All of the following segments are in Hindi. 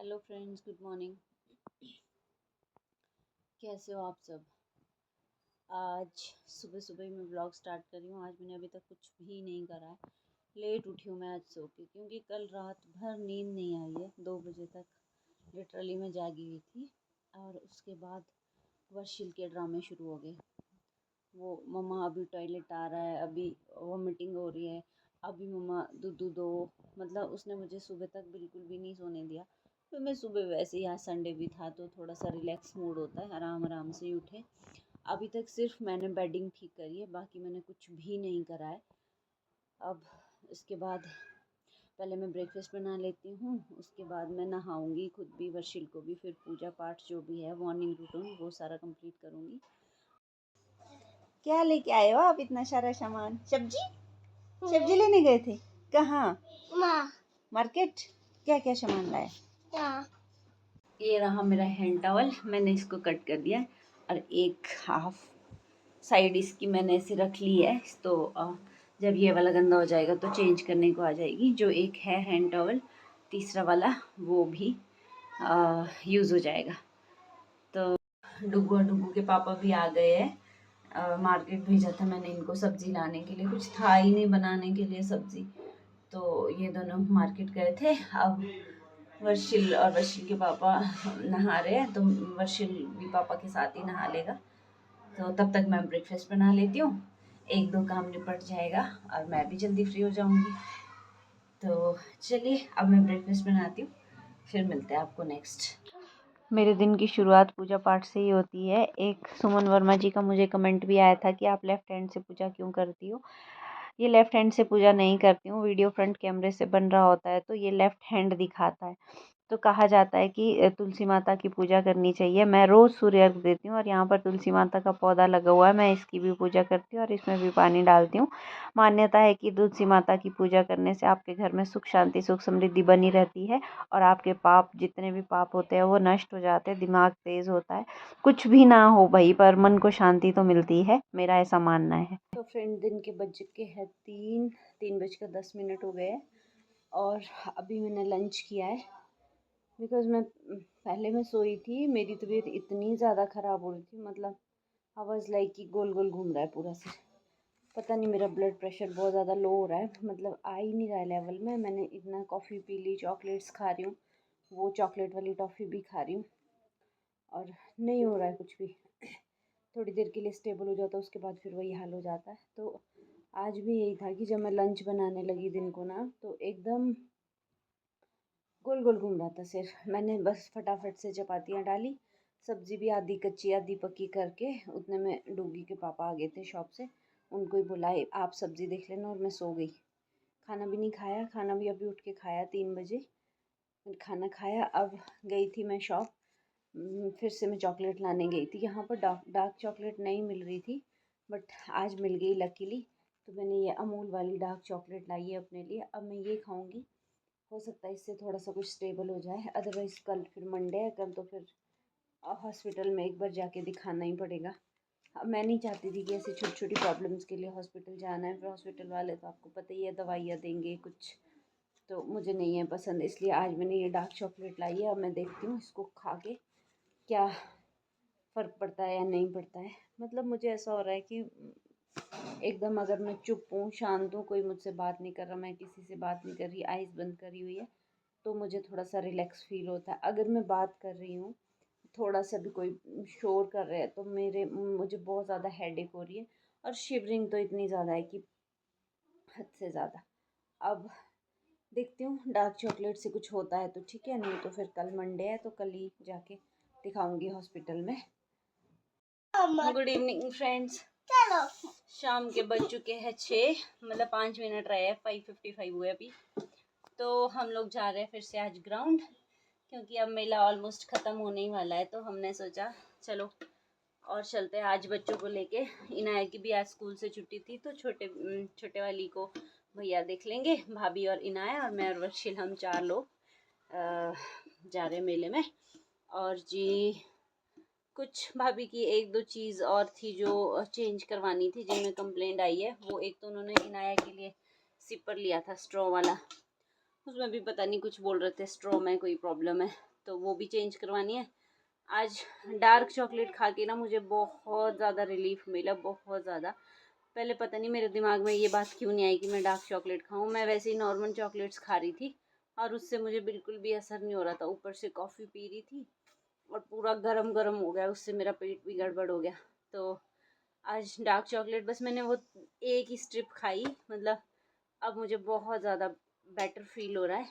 Hello friends, good morning. कैसे हो आप सब? आज सुबह सुबह ही मैं ब्लॉग स्टार्ट कर रही हूँ। आज मैंने अभी तक कुछ भी नहीं करा है। लेट उठी हूँ मैं आज सो के, क्योंकि कल रात भर नींद नहीं आई है। 2 बजे तक लिटरली मैं जागी हुई थी। और उसके बाद वर्षिल के ड्रामे शुरू हो गए। वो मम्मा अभी टॉयलेट आ रहा है, अभी वॉमिटिंग हो रही है, अभी मम्मा दूधू दो। मतलब उसने मुझे सुबह तक बिल्कुल भी नहीं सोने दिया। तो मैं सुबह वैसे ही, आज संडे भी था तो थोड़ा सा रिलैक्स मूड होता है, आराम आराम से ही उठे। अभी तक सिर्फ मैंने बेडिंग ठीक करी है, बाकी मैंने कुछ भी नहीं करा है। अब इसके बाद पहले मैं ब्रेकफास्ट बना लेती हूँ, उसके बाद मैं नहाऊंगी खुद भी, वर्षिल को भी, फिर पूजा पाठ जो भी है मॉर्निंग रूटीन वो सारा कंप्लीट करूँगी। क्या लेके आए हो आप इतना सारा सामान? सब्जी सब्जी लेने गए थे? कहाँ? मार्केट। क्या क्या सामान लाए? ये रहा मेरा हैंड टॉवल, मैंने इसको कट कर दिया है और एक हाफ साइड इसकी मैंने ऐसे रख ली है। तो जब ये वाला गंदा हो जाएगा तो चेंज करने को आ जाएगी। जो एक है हैंड टॉवल तीसरा वाला, वो भी यूज़ हो जाएगा। तो डुगू के पापा भी आ गए हैं। मार्केट भेजा था मैंने इनको सब्ज़ी लाने के लिए, कुछ था ही नहीं बनाने के लिए सब्ज़ी। तो ये दोनों मार्केट गए थे। अब वर्षिल और वर्षिल के पापा नहा रहे हैं, तो वर्षिल भी पापा के साथ ही नहा लेगा। तो तब तक मैं ब्रेकफास्ट बना लेती हूँ, 1-2 काम निपट जाएगा और मैं भी जल्दी फ्री हो जाऊँगी। तो चलिए अब मैं ब्रेकफास्ट बनाती हूँ, फिर मिलते हैं आपको नेक्स्ट। मेरे दिन की शुरुआत पूजा पाठ से ही होती है। एक सुमन वर्मा जी का मुझे कमेंट भी आया था कि आप लेफ़्ट हैंड से पूजा क्यों करती हो। ये लेफ़्ट हैंड से पूजा नहीं करती हूँ, वीडियो फ्रंट कैमरे से बन रहा होता है तो ये लेफ़्ट हैंड दिखाता है। तो कहा जाता है कि तुलसी माता की पूजा करनी चाहिए। मैं रोज़ सूर्य अर्घ देती हूँ और यहाँ पर तुलसी माता का पौधा लगा हुआ है, मैं इसकी भी पूजा करती हूँ और इसमें भी पानी डालती हूँ। मान्यता है कि तुलसी माता की पूजा करने से आपके घर में सुख शांति सुख समृद्धि बनी रहती है और आपके पाप, जितने भी पाप होते हैं वो नष्ट हो जाते हैं, दिमाग तेज़ होता है। कुछ भी ना हो भाई, पर मन को शांति तो मिलती है, मेरा ऐसा मानना है। तो फ्रेंड, दिन के बज के हैं 3:10 हो गए हैं और अभी मैंने लंच किया है। बिकॉज़ पहले मैं सोई थी, मेरी तबीयत इतनी ज़्यादा ख़राब हो रही थी, मतलब आई वाज़ लाइक कि गोल गोल घूम रहा है पूरा सिर। पता नहीं, मेरा ब्लड प्रेशर बहुत ज़्यादा लो हो रहा है, मतलब आ ही नहीं रहा है लेवल में। मैंने इतना कॉफ़ी पी ली, चॉकलेट्स खा रही हूँ, वो चॉकलेट वाली टॉफ़ी भी खा रही हूँ और नहीं हो रहा है कुछ भी। थोड़ी देर के लिए स्टेबल हो जाता है, उसके बाद फिर वही हाल हो जाता है। तो आज भी यही था कि जब मैं लंच बनाने लगी दिन को ना, तो एकदम गोल गोल घूम रहा था सिर। मैंने बस फटाफट से चपातियाँ डाली, सब्ज़ी भी आधी कच्ची आधी पक्की करके, उतने में डूगी के पापा आ गए थे शॉप से। उनको ही बुलाए, आप सब्ज़ी देख लेना, और मैं सो गई। खाना भी नहीं खाया, खाना भी अभी उठ के खाया 3 बजे। फिर खाना खाया, अब गई थी मैं शॉप। फिर से मैं चॉकलेट लाने गई थी। यहाँ पर डार्क चॉकलेट नहीं मिल रही थी, बट आज मिल गई लकीली। तो मैंने ये अमूल वाली डार्क चॉकलेट लाई है अपने लिए। अब मैं ये खाऊंगी, हो सकता है इससे थोड़ा सा कुछ स्टेबल हो जाए। अदरवाइज़ कल फिर मंडे है, कल तो फिर हॉस्पिटल में एक बार जाके दिखाना ही पड़ेगा। अब मैं नहीं चाहती थी कि ऐसी छोटी छोटी प्रॉब्लम्स के लिए हॉस्पिटल जाना है। फिर हॉस्पिटल वाले तो आपको पता ही है, दवाइयाँ देंगे कुछ, तो मुझे नहीं है पसंद। इसलिए आज मैंने ये डार्क चॉकलेट लाई है। अब मैं देखती हूँ इसको खा के क्या फ़र्क पड़ता है या नहीं पड़ता है। मतलब मुझे ऐसा हो रहा है कि एकदम अगर मैं चुप हूँ, शांत हूँ, कोई मुझसे बात नहीं कर रहा, मैं किसी से बात नहीं कर रही, आइज़ बंद करी हुई है, तो मुझे थोड़ा सा रिलैक्स फील होता है। अगर मैं बात कर रही हूँ, थोड़ा सा भी कोई शोर कर रहा है, तो मुझे बहुत ज़्यादा हेडेक हो रही है और शिवरिंग तो इतनी ज़्यादा है कि हद से ज़्यादा। अब देखती हूँ, डार्क चॉकलेट से कुछ होता है तो ठीक है, नहीं तो फिर कल मंडे है तो कल ही जाके दिखाऊंगी हॉस्पिटल में। Good evening friends. शाम के बज चुके हैं 6, मतलब 5 मिनट रहे हैं, 5:55 हुए अभी। तो हम लोग जा रहे हैं फिर से आज ग्राउंड, क्योंकि अब मेला ऑलमोस्ट ख़त्म होने ही वाला है। तो हमने सोचा चलो और चलते हैं आज बच्चों को लेके। इनाया की भी आज स्कूल से छुट्टी थी, तो छोटे वाली को भैया देख लेंगे, भाभी और इनाया और मैं और वर्षिल, हम 4 लोग जा रहे हैं मेले में। और जी, कुछ भाभी की 1-2 चीज़ और थी जो चेंज करवानी थी, जिनमें कंप्लेंट आई है। वो एक तो उन्होंने इनाया के लिए सिपर लिया था स्ट्रॉ वाला, उसमें भी पता नहीं कुछ बोल रहे थे स्ट्रॉ में कोई प्रॉब्लम है, तो वो भी चेंज करवानी है। आज डार्क चॉकलेट खा के ना मुझे बहुत ज़्यादा रिलीफ मिला, बहुत ज़्यादा। पहले पता नहीं मेरे दिमाग में ये बात क्यों नहीं आई कि मैं डार्क चॉकलेट खाऊं। मैं वैसे ही नॉर्मल चॉकलेट्स खा रही थी और उससे मुझे बिल्कुल भी असर नहीं हो रहा था। ऊपर से कॉफ़ी पी रही थी और पूरा गरम गरम हो गया, उससे मेरा पेट भी गड़बड़ हो गया। तो आज डार्क चॉकलेट बस मैंने वो एक ही स्ट्रिप खाई, मतलब अब मुझे बहुत ज़्यादा बेटर फील हो रहा है।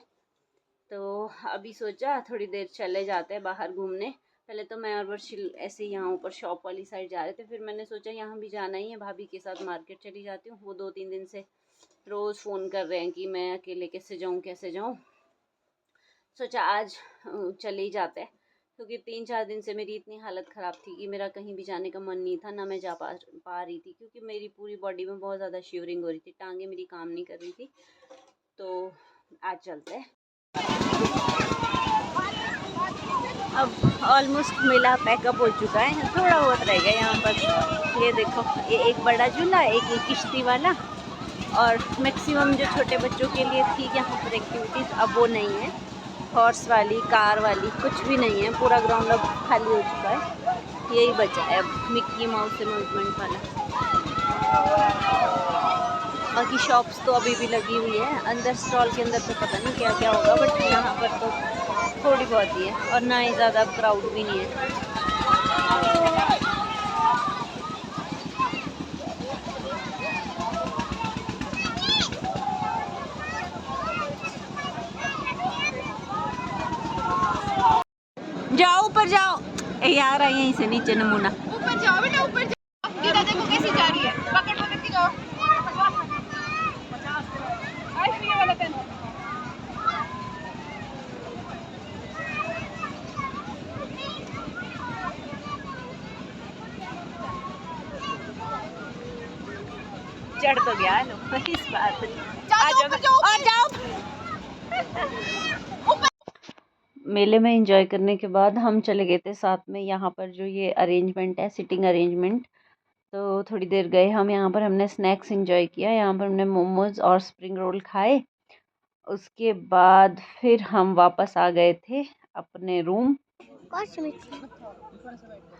तो अभी सोचा थोड़ी देर चले जाते हैं बाहर घूमने। पहले तो मैं और वर्षिल ऐसे यहाँ ऊपर शॉप वाली साइड जा रहे थे, फिर मैंने सोचा यहाँ भी जाना ही है, भाभी के साथ मार्केट चली जाती हूँ। वो 2-3 दिन से रोज़ फ़ोन कर रहे हैं कि मैं अकेले कैसे जाऊँ कैसे जाऊँ। सोचा आज चले ही जाते हैं, क्योंकि 3-4 दिन से मेरी इतनी हालत ख़राब थी कि मेरा कहीं भी जाने का मन नहीं था, ना मैं जा पा रही थी, क्योंकि मेरी पूरी बॉडी में बहुत ज़्यादा शिवरिंग हो रही थी, टांगें मेरी काम नहीं कर रही थी। तो आज चलते हैं। अब ऑलमोस्ट मेला पैकअप हो चुका है, थोड़ा बहुत रह गया यहाँ पर। ये देखो, ये एक बड़ा झूला, एक किश्ती वाला, और मैक्सिमम जो छोटे बच्चों के लिए थी यहाँ पर एक्टिविटीज़ अब वो नहीं है। हॉर्स वाली, कार वाली कुछ भी नहीं है, पूरा ग्राउंड अब खाली हो चुका है। यही बचा है अब मिक्की माउस अम्यूज़मेंट वाला। बाकी शॉप्स तो अभी भी लगी हुई है, अंदर स्टॉल के अंदर तो पता नहीं क्या क्या होगा, बट यहाँ पर तो थोड़ी बहुत ही है और ना ही ज़्यादा क्राउड भी नहीं है। जाओ ऊपर जाओ, यार आई यहीं से नीचे नमूना। ऊपर जाओ बेटा, ऊपर जाओ, दीदा देखो कैसी जा रही है, पकड़ पकड़ के जाओ। ये वाला पेन चढ़ तो गया लो इस बात। आ जाओ और जाओ। मेले में एंजॉय करने के बाद हम चले गए थे साथ में यहाँ पर जो ये अरेंजमेंट है, सिटिंग अरेंजमेंट। तो थोड़ी देर गए हम यहाँ पर, हमने स्नैक्स एंजॉय किया। यहाँ पर हमने मोमोज़ और स्प्रिंग रोल खाए। उसके बाद फिर हम वापस आ गए थे अपने रूम।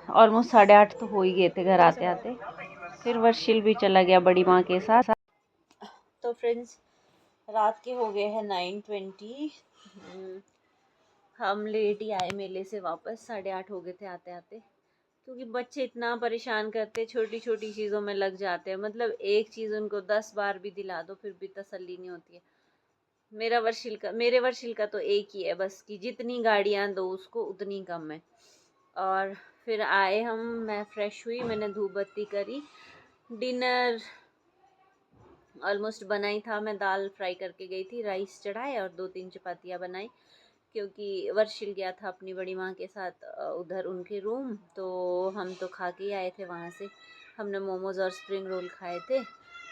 ऑलमोस्ट 8:30 तो हो ही गए थे घर आते आते। फिर वर्षिल भी चला गया बड़ी माँ के साथ। तो फ्रेंड्स, रात के हो गए हैं 9:20। हम लेट ही आए मेले से वापस, 8:30 हो गए थे आते आते, क्योंकि बच्चे इतना परेशान करते, छोटी छोटी चीज़ों में लग जाते हैं। मतलब एक चीज़ उनको 10 बार भी दिला दो फिर भी तसल्ली नहीं होती है। मेरे वर्षिल का तो एक ही है बस, कि जितनी गाड़ियाँ दो उसको उतनी कम है। और फिर आए हम, मैं फ्रेश हुई, मैंने धूप बत्ती करी, डिनर ऑलमोस्ट बना ही था। मैं दाल फ्राई करके गई थी, राइस चढ़ाए और 2-3 चपातियाँ बनाई, क्योंकि वर्षिल गया था अपनी बड़ी माँ के साथ उधर उनके रूम। तो हम तो खा के ही आए थे वहाँ से। हमने मोमोज़ और स्प्रिंग रोल खाए थे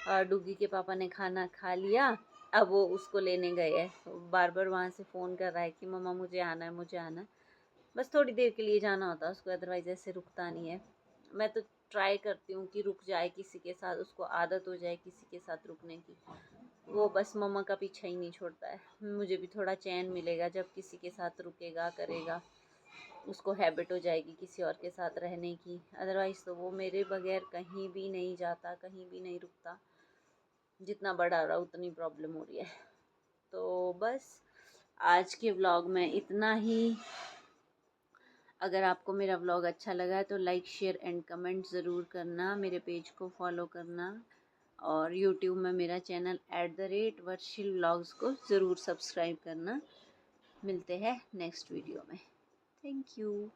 और डुगी के पापा ने खाना खा लिया। अब वो उसको लेने गए हैं, बार बार वहाँ से फ़ोन कर रहा है कि मम्मा मुझे आना है, मुझे आना है। बस थोड़ी देर के लिए जाना होता है उसको, अदरवाइज़ ऐसे रुकता नहीं है। मैं तो ट्राई करती हूँ कि रुक जाए किसी के साथ, उसको आदत हो जाए किसी के साथ रुकने की। वो बस मम्मा का पीछा ही नहीं छोड़ता है। मुझे भी थोड़ा चैन मिलेगा जब किसी के साथ रुकेगा करेगा, उसको हैबिट हो जाएगी किसी और के साथ रहने की। अदरवाइज़ तो वो मेरे बगैर कहीं भी नहीं जाता, कहीं भी नहीं रुकता। जितना बड़ा रहा उतनी प्रॉब्लम हो रही है। तो बस आज के व्लॉग में इतना ही। अगर आपको मेरा व्लॉग अच्छा लगा है तो लाइक शेयर एंड कमेंट ज़रूर करना, मेरे पेज को फॉलो करना और यूट्यूब में मेरा चैनल @वर्षिल व्लॉग्स को ज़रूर सब्सक्राइब करना। मिलते हैं नेक्स्ट वीडियो में। Thank you.